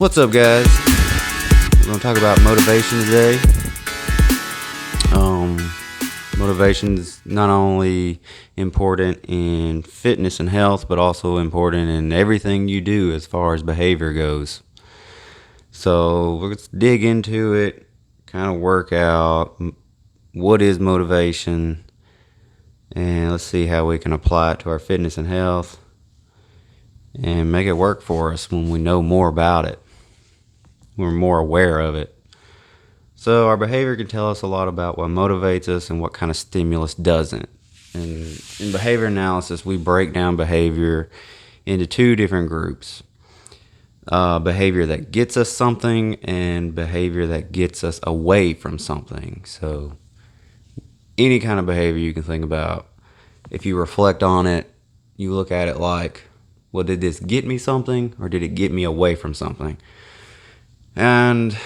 What's up, guys? We're going to talk about motivation today. Motivation is not only important in fitness and health, but also important in everything you do as far as behavior goes. So let's dig into it, kind of work out what is motivation, and let's see how we can apply it to our fitness and health and make it work for us when we know more about it. We're more aware of it. So our behavior can tell us a lot about what motivates us and what kind of stimulus doesn't. And in behavior analysis, we break down behavior into two different groups. Behavior that gets us something and behavior that gets us away from something. So any kind of behavior you can think about, if you reflect on it, you look at it like, well, did this get me something or did it get me away from something? And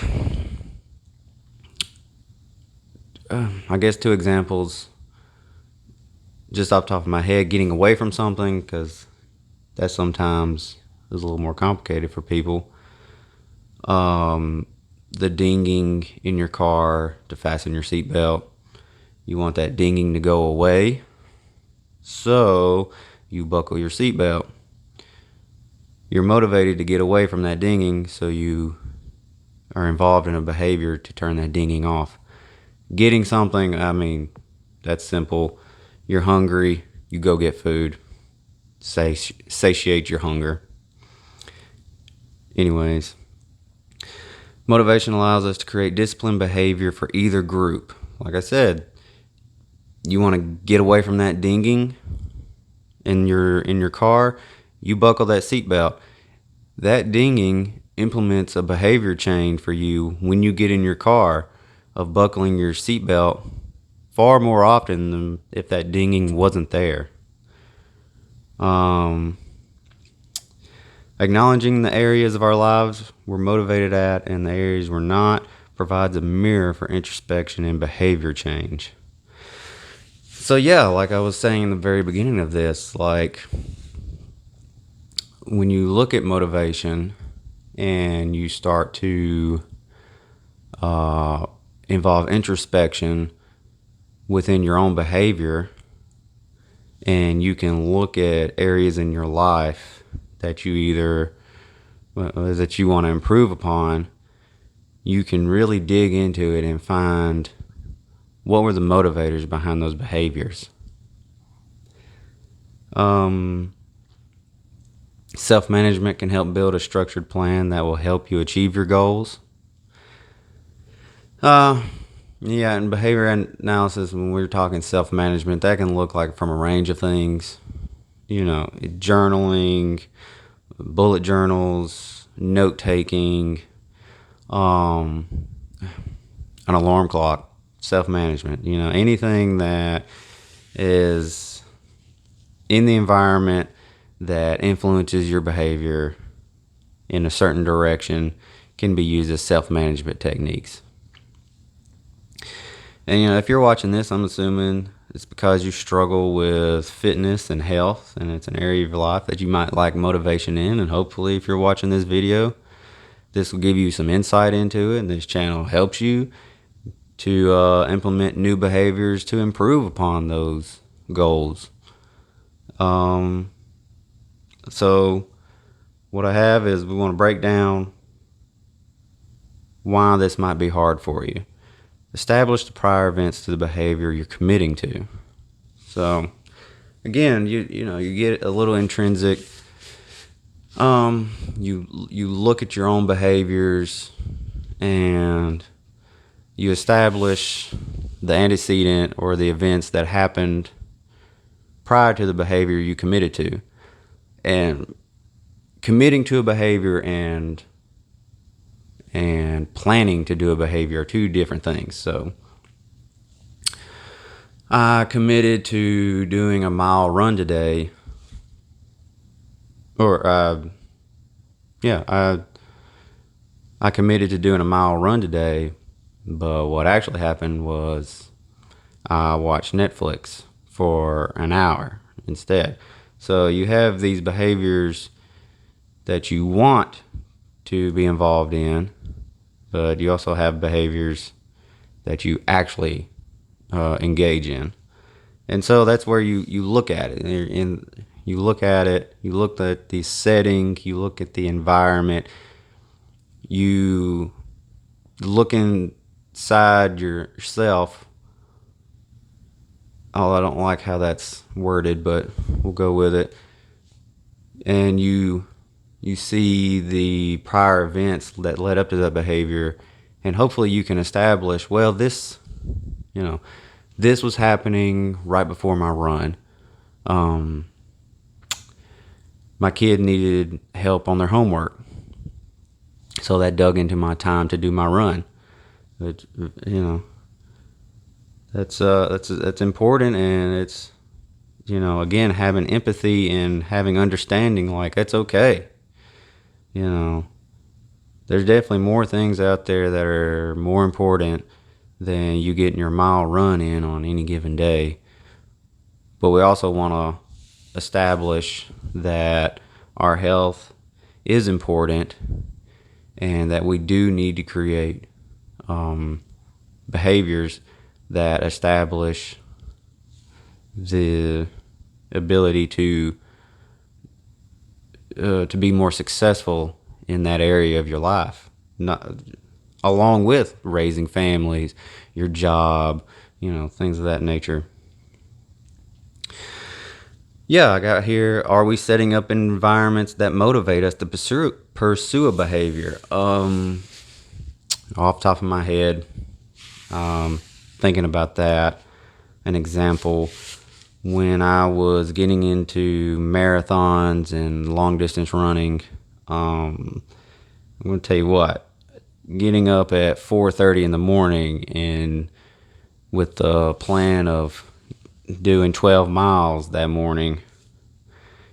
I guess two examples just off the top of my head: getting away from something, because that sometimes is a little more complicated for people. The dinging in your car to fasten your seatbelt. You want that dinging to go away, so you buckle your seatbelt. You're motivated to get away from that dinging, so you are involved in a behavior to turn that dinging off. Getting something, I mean, that's simple. You're hungry, you go get food, satiate your hunger. Anyways, motivation allows us to create disciplined behavior for either group. Like I said, you want to get away from that dinging in your car, you buckle that seatbelt. That dinging implements a behavior change for you when you get in your car of buckling your seatbelt far more often than if that dinging wasn't there. Acknowledging the areas of our lives we're motivated at and the areas we're not provides a mirror for introspection and behavior change. So yeah, like I was saying in the very beginning of this, like when you look at motivation and you start to involve introspection within your own behavior, and you can look at areas in your life that you want to improve upon, you can really dig into it and find what were the motivators behind those behaviors. Self-management can help build a structured plan that will help you achieve your goals. In behavior analysis, when we're talking self-management, that can look like from a range of things. Journaling, bullet journals, note-taking, an alarm clock, self-management. Anything that is in the environment that influences your behavior in a certain direction can be used as self-management techniques. And if you're watching this, I'm assuming it's because you struggle with fitness and health, and it's an area of your life that you might like motivation in. And hopefully, if you're watching this video, this will give you some insight into it, and this channel helps you to implement new behaviors to improve upon those goals. So what I have is we want to break down why this might be hard for you. Establish the prior events to the behavior you're committing to. So again, you get a little intrinsic. You look at your own behaviors and you establish the antecedent or the events that happened prior to the behavior you committed to. And committing to a behavior and planning to do a behavior are two different things. So I committed to doing a mile run today, I committed to doing a mile run today, but what actually happened was I watched Netflix for an hour instead. So you have these behaviors that you want to be involved in, but you also have behaviors that you actually engage in. And so that's where you look at it. You look at it, you look at the setting, you look at the environment, you look inside yourself. Oh, I don't like how that's worded, but we'll go with it. And you see the prior events that led up to that behavior, and hopefully you can establish, well, this was happening right before my run. My kid needed help on their homework, so that dug into my time to do my run. But, that's important, and it's, again, having empathy and having understanding, like, that's okay. There's definitely more things out there that are more important than you getting your mile run in on any given day. But we also want to establish that our health is important and that we do need to create behaviors that establish the ability to be more successful in that area of your life, not along with raising families, your job, things of that nature. Yeah, I got here. Are we setting up environments that motivate us to pursue a behavior? Off the top of my head, thinking about that, an example, when I was getting into marathons and long distance running, I'm going to tell you what, getting up at 4:30 in the morning and with the plan of doing 12 miles that morning,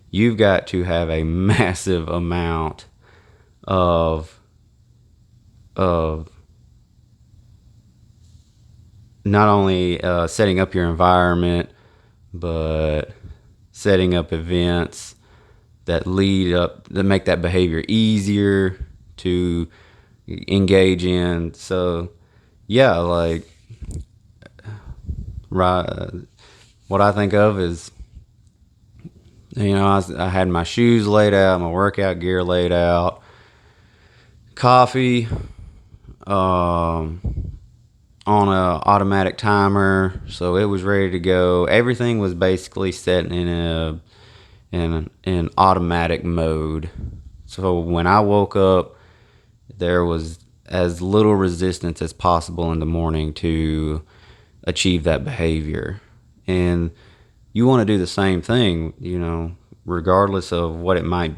you've got to have a massive amount of not only setting up your environment, but setting up events that lead up, that make that behavior easier to engage in. So yeah, like, right, what I think of is, I had my shoes laid out, my workout gear laid out, coffee on a automatic timer, so it was ready to go. Everything was basically set in an automatic mode. So when I woke up, there was as little resistance as possible in the morning to achieve that behavior. And you want to do the same thing, regardless of what it might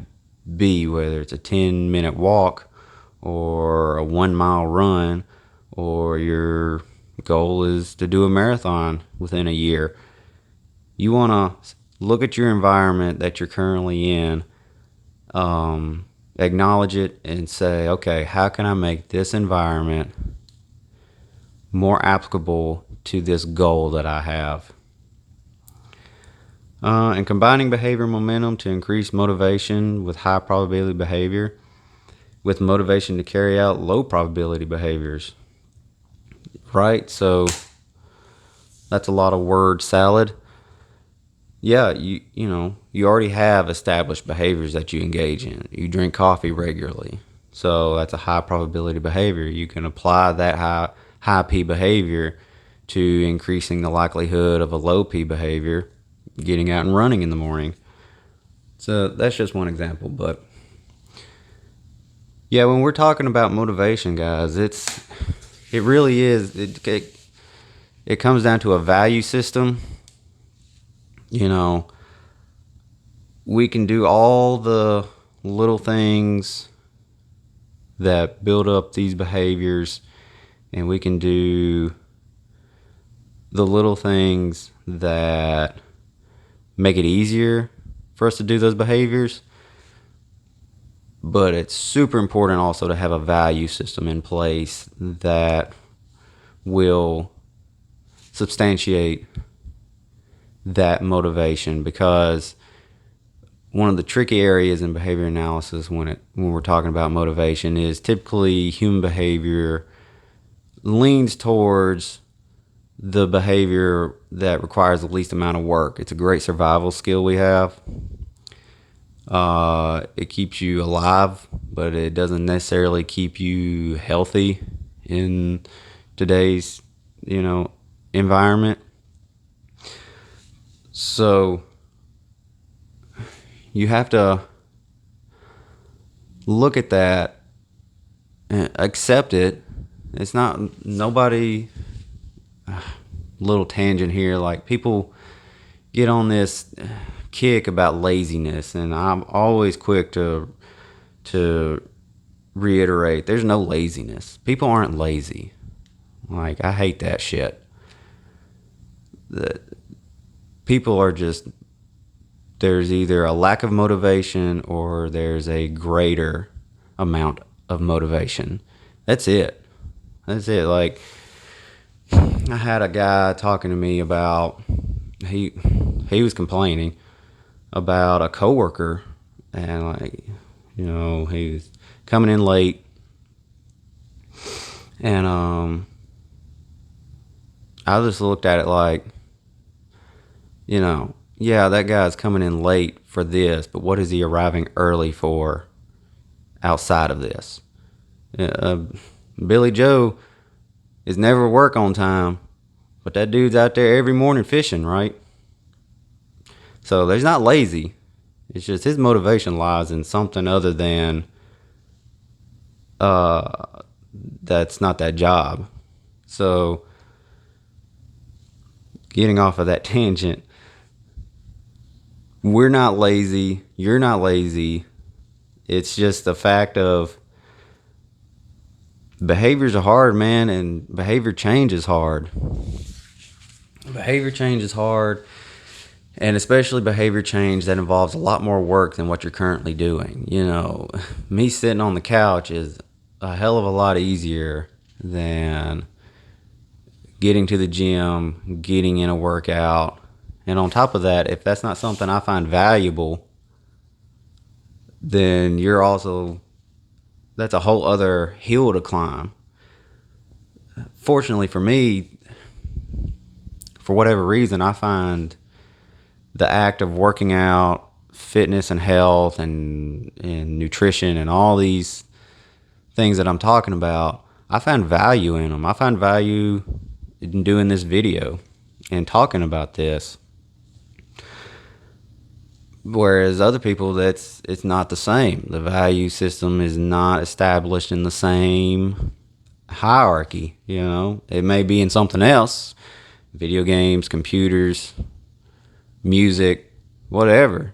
be, whether it's a 10-minute walk or a 1-mile run, or your goal is to do a marathon within a year. You want to look at your environment that you're currently in, acknowledge it, and say, okay, how can I make this environment more applicable to this goal that I have? And combining behavior momentum to increase motivation with high probability behavior with motivation to carry out low probability behaviors. Right? So that's a lot of word salad. Yeah, you already have established behaviors that you engage in. You drink coffee regularly, so that's a high probability behavior. You can apply that high P behavior to increasing the likelihood of a low P behavior, getting out and running in the morning. So that's just one example, but yeah, when we're talking about motivation, guys, it really is. It comes down to a value system. We can do all the little things that build up these behaviors, and we can do the little things that make it easier for us to do those behaviors. But it's super important also to have a value system in place that will substantiate that motivation, because one of the tricky areas in behavior analysis when we're talking about motivation is typically human behavior leans towards the behavior that requires the least amount of work. It's a great survival skill we have. It keeps you alive, but it doesn't necessarily keep you healthy in today's, environment. So you have to look at that and accept it. It's not nobody. Little tangent here, like people get on this kick about laziness, and I'm always quick to reiterate there's no laziness. People aren't lazy. Like, I hate that shit. The people are just, there's either a lack of motivation or there's a greater amount of motivation. That's it. Like, I had a guy talking to me about, he was complaining about a coworker, and like, he was coming in late, and I just looked at it like, yeah, that guy's coming in late for this, but what is he arriving early for outside of this? Billy Joe is never work on time, but that dude's out there every morning fishing, right? So he's not lazy. It's just his motivation lies in something other than that's not that job. So getting off of that tangent, we're not lazy. You're not lazy. It's just the fact of behaviors are hard, man, and behavior change is hard. Behavior change is hard, and especially behavior change that involves a lot more work than what you're currently doing. Me sitting on the couch is a hell of a lot easier than getting to the gym, getting in a workout. And on top of that, if that's not something I find valuable, then that's a whole other hill to climb. Fortunately for me, for whatever reason, I find the act of working out, fitness and health and nutrition and all these things that I'm talking about, I find value in them. I find value in doing this video and talking about this. Whereas other people, it's not the same. The value system is not established in the same hierarchy. It may be in something else, video games, computers, music, whatever.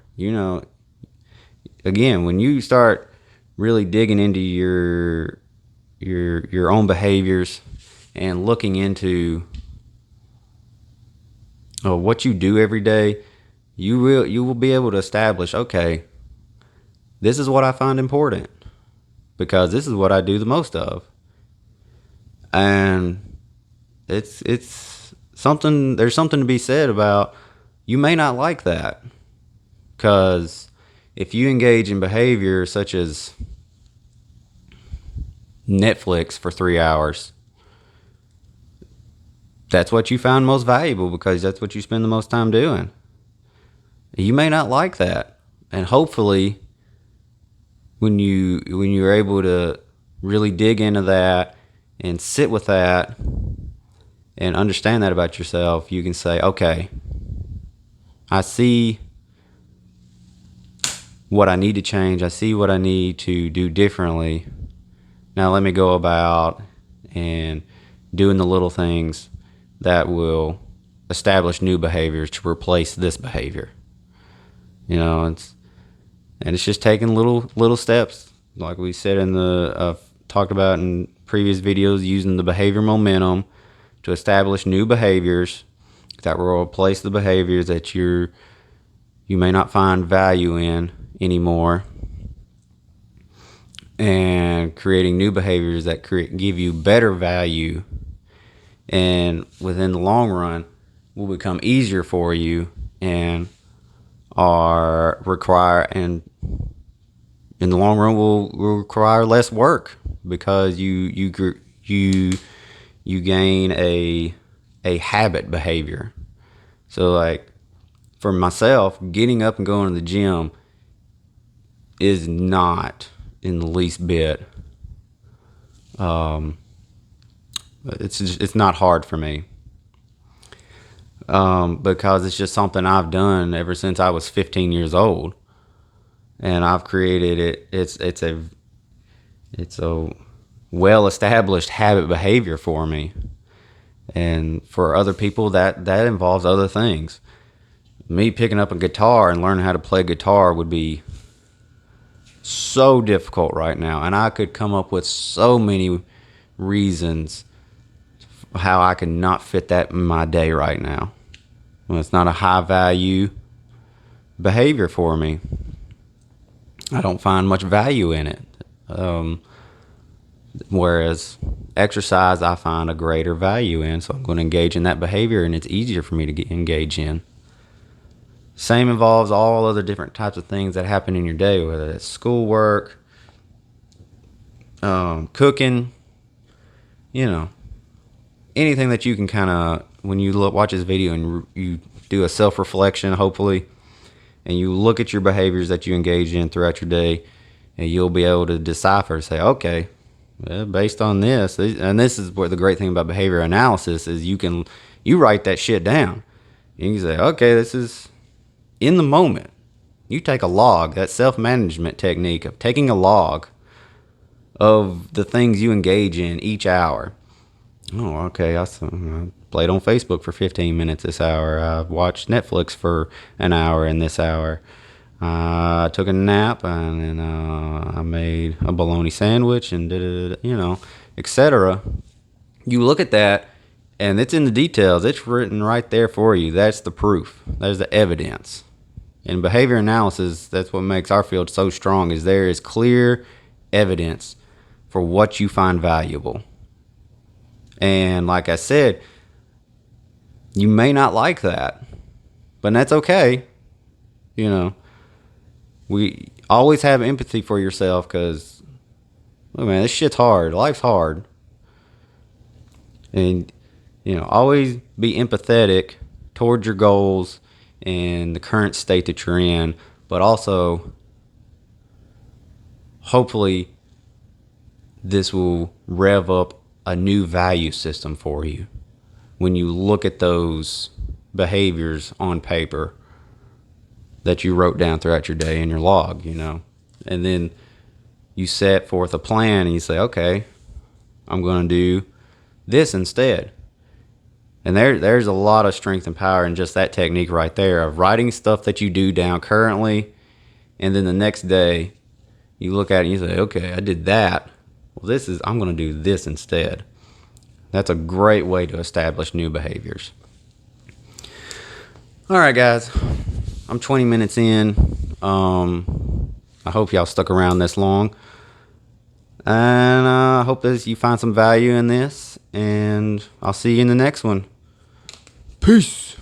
Again, when you start really digging into your own behaviors and looking into what you do every day, you will be able to establish, okay, this is what I find important because this is what I do the most of. And it's something, there's something to be said about, you may not like that, because if you engage in behavior such as Netflix for 3 hours, that's what you find most valuable because that's what you spend the most time doing. You may not like that, and hopefully when you're able to really dig into that and sit with that and understand that about yourself, you can say, okay, I see what I need to change. I see what I need to do differently. Now let me go about and doing the little things that will establish new behaviors to replace this behavior. It's just taking little steps, like we said in the talked about in previous videos, using the behavior momentum to establish new behaviors that will replace the behaviors that you may not find value in anymore, and creating new behaviors that give you better value, and within the long run will become easier for you, and are require, and in the long run will require less work, because you gain a habit behavior. So like for myself, getting up and going to the gym is not in the least bit. It's not hard for me, because it's just something I've done ever since I was 15 years old, and I've created it. It's a well established habit behavior for me, and for other people that involves other things. Me picking up a guitar and learning how to play guitar would be so difficult right now, and I could come up with so many reasons how I could not fit that in my day right now. Well, it's not a high value behavior for me. I don't find much value in it. Whereas exercise, I find a greater value in, so I'm going to engage in that behavior, and it's easier for me to engage in. Same involves all other different types of things that happen in your day, whether it's schoolwork, cooking, anything that you can kind of, when you watch this video and you do a self-reflection, hopefully, and you look at your behaviors that you engage in throughout your day, and you'll be able to decipher, say, okay, well, based on this, and this is where the great thing about behavior analysis is you write that shit down. You can say, okay, this is in the moment. You take a log, that self-management technique of taking a log of the things you engage in each hour. Oh, okay, I played on Facebook for 15 minutes this hour. I watched Netflix for an hour in this hour. I took a nap, and then I made a bologna sandwich, and etc. You look at that, and it's in the details. It's written right there for you. That's the proof. There's the evidence. In behavior analysis, that's what makes our field so strong, is there is clear evidence for what you find valuable. And like I said, you may not like that, but that's okay. We always have empathy for yourself, because, look, man, this shit's hard. Life's hard. And, always be empathetic towards your goals and the current state that you're in, but also, hopefully, this will rev up a new value system for you when you look at those behaviors on paper that you wrote down throughout your day in your log, and then you set forth a plan, and you say, okay, I'm going to do this instead. And there's a lot of strength and power in just that technique right there of writing stuff that you do down currently, and then the next day you look at it and you say, okay, I did that. Well, I'm going to do this instead. That's a great way to establish new behaviors. All right, guys. I'm 20 minutes in. I hope y'all stuck around this long. And I hope that you find some value in this. And I'll see you in the next one. Peace.